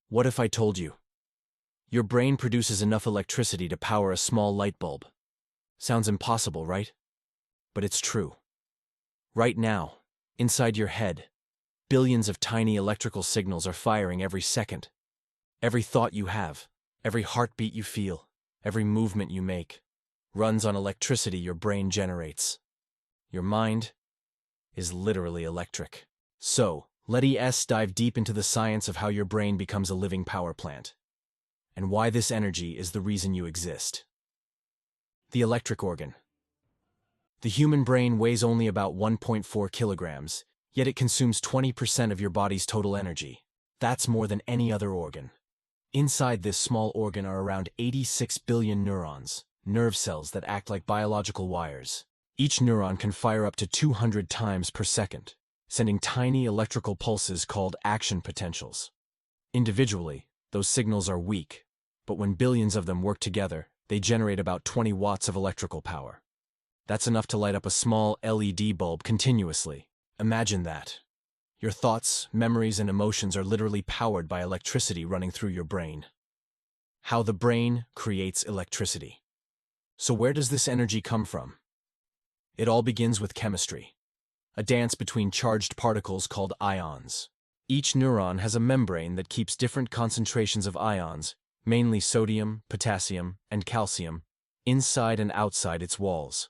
What if I told you? Your brain produces enough electricity to power a small light bulb. Sounds impossible, right? But it's true. Right now, inside your head, billions of tiny electrical signals are firing every second. Every thought you have, every heartbeat you feel, every movement you make, runs on electricity your brain generates. Your mind is literally electric. So, let's dive deep into the science of how your brain becomes a living power plant, and why this energy is the reason you exist. The electric organ. The human brain weighs only about 1.4 kilograms, yet it consumes 20% of your body's total energy. That's more than any other organ. Inside this small organ are around 86 billion neurons, nerve cells that act like biological wires. Each neuron can fire up to 200 times per second, sending tiny electrical pulses called action potentials. Individually, those signals are weak, but when billions of them work together, they generate about 20 watts of electrical power. That's enough to light up a small LED bulb continuously. Imagine that. Your thoughts, memories, and emotions are literally powered by electricity running through your brain. How the brain creates electricity. So where does this energy come from? It all begins with chemistry, a dance between charged particles called ions. Each neuron has a membrane that keeps different concentrations of ions, mainly sodium, potassium, and calcium, inside and outside its walls.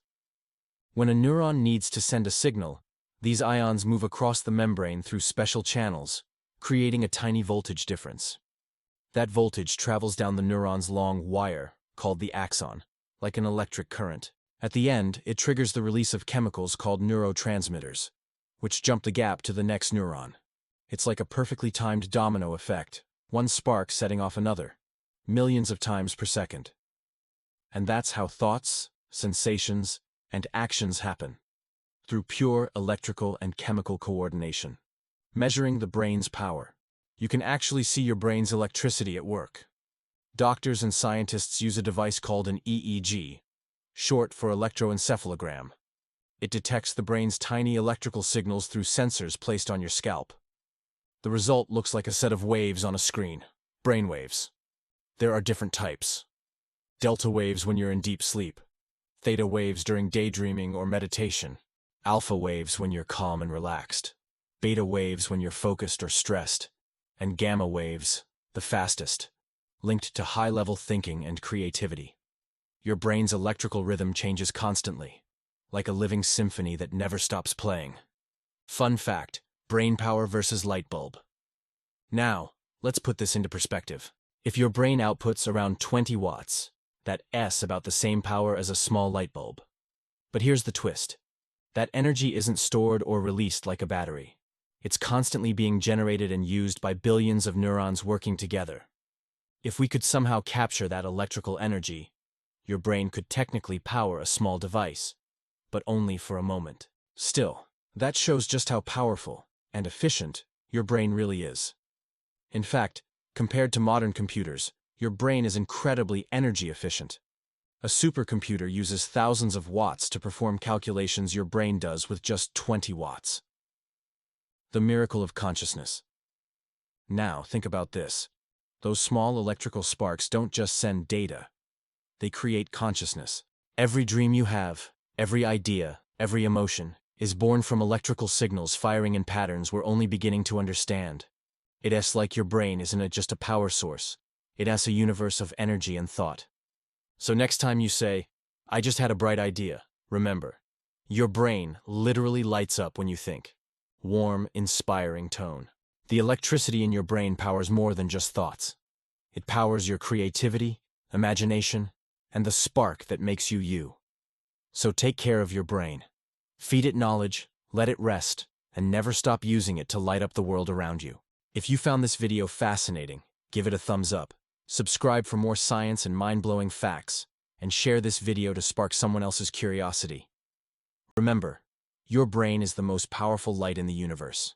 When a neuron needs to send a signal, these ions move across the membrane through special channels, creating a tiny voltage difference. That voltage travels down the neuron's long wire, called the axon, like an electric current. At the end, it triggers the release of chemicals called neurotransmitters, which jump the gap to the next neuron. It's like a perfectly timed domino effect, one spark setting off another, millions of times per second. And that's how thoughts, sensations, and actions happen, through pure electrical and chemical coordination. Measuring the brain's power. You can actually see your brain's electricity at work. Doctors and scientists use a device called an EEG, short for electroencephalogram. It detects the brain's tiny electrical signals through sensors placed on your scalp. The result looks like a set of waves on a screen. Brainwaves. There are different types. Delta waves when you're in deep sleep. Theta waves during daydreaming or meditation. Alpha waves when you're calm and relaxed. Beta waves when you're focused or stressed. And gamma waves, the fastest, linked to high-level thinking and creativity. Your brain's electrical rhythm changes constantly, like a living symphony that never stops playing. Fun fact, brain power versus light bulb. Now, let's put this into perspective. If your brain outputs around 20 watts, that's about the same power as a small light bulb. But here's the twist. That energy isn't stored or released like a battery. It's constantly being generated and used by billions of neurons working together. If we could somehow capture that electrical energy, your brain could technically power a small device, but only for a moment. Still, that shows just how powerful and efficient your brain really is. In fact, compared to modern computers, your brain is incredibly energy efficient. A supercomputer uses thousands of watts to perform calculations your brain does with just 20 watts. The miracle of consciousness. Now, think about this. Those small electrical sparks don't just send data. They create consciousness. Every dream you have, every idea, every emotion, is born from electrical signals firing in patterns we're only beginning to understand. It's like your brain isn't just a power source. It has a universe of energy and thought. So next time you say, "I just had a bright idea," remember, your brain literally lights up when you think. Warm, inspiring tone. The electricity in your brain powers more than just thoughts. It powers your creativity, imagination, and the spark that makes you you. So take care of your brain. Feed it knowledge, let it rest, and never stop using it to light up the world around you. If you found this video fascinating, give it a thumbs up. Subscribe for more science and mind-blowing facts, and share this video to spark someone else's curiosity. Remember, your brain is the most powerful light in the universe.